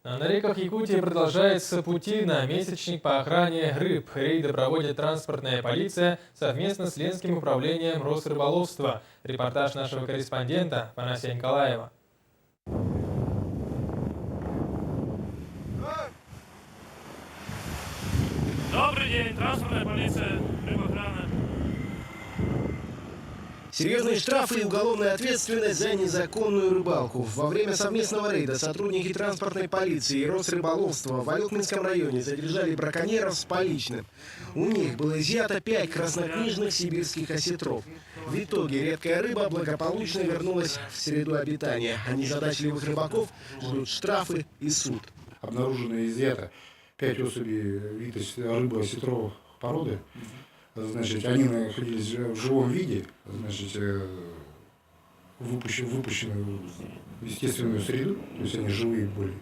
На реках Якутии продолжается пути на месячник по охране рыб. Рейды проводит транспортная полиция совместно с Ленским управлением Росрыболовства. Репортаж нашего корреспондента Панасия Николаева. Добрый день, транспортная полиция, рыбоохрана. Серьезные штрафы и уголовная ответственность за незаконную рыбалку. Во время совместного рейда сотрудники транспортной полиции и Росрыболовства в Алютминском районе задержали браконьеров с поличным. У них было изъято 5 краснокнижных сибирских осетров. В итоге редкая рыба благополучно вернулась в среду обитания, а незадачливых рыбаков ждут штрафы и суд. Обнаружено и изъято 5 особей вида рыбы осетровой породы. Значит, они находились в живом виде, значит, выпущены в естественную среду, то есть они живые были.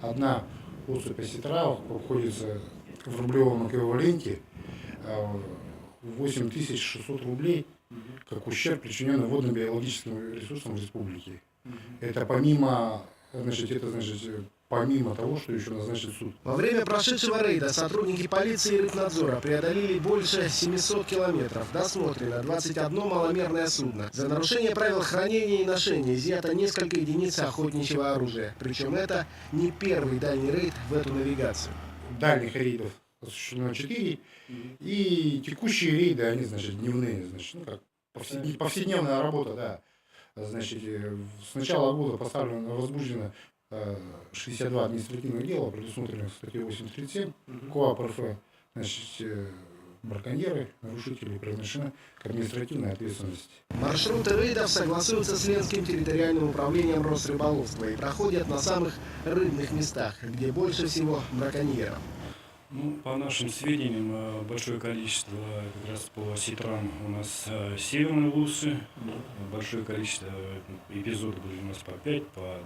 Одна особь осетра обходится в рублевом эквиваленте 8600 рублей, как ущерб, причиненный водно-биологическим ресурсам республики. Это помимо, помимо того, что еще назначит суд. Во время прошедшего рейда сотрудники полиции и рыбнадзора преодолели больше 700 километров. Досмотрено 21 маломерное судно. За нарушение правил хранения и ношения изъято несколько единиц охотничьего оружия. Причем это не первый дальний рейд в эту навигацию. Дальних рейдов осуществлено 4, и текущие рейды, они, значит, дневные, значит, ну, как повседневная работа, да. Значит, с начала года возбуждено 62 административных дела, предусмотренных статьей 837 КоАП РФ. Значит, браконьеры, нарушители привлечены к административной ответственности. Маршруты рейдов согласуются с Ленским территориальным управлением Росрыболовства и проходят на самых рыбных местах, где больше всего браконьеров. Ну, по нашим сведениям, большое количество как раз по осетрам у нас северные лусы, большое количество эпизодов были у нас по 5, по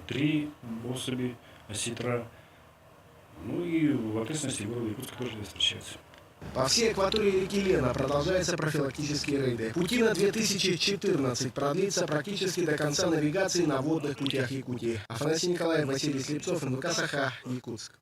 3 особи осетра. Ну и в окрестности города Якутска тоже встречаются. По всей акватории реки Лена продолжаются профилактические рейды. Путина 2014 продлится практически до конца навигации на водных путях Якутии. Афанасий Николаев, Василий Слепцов, НВК Саха, Якутск.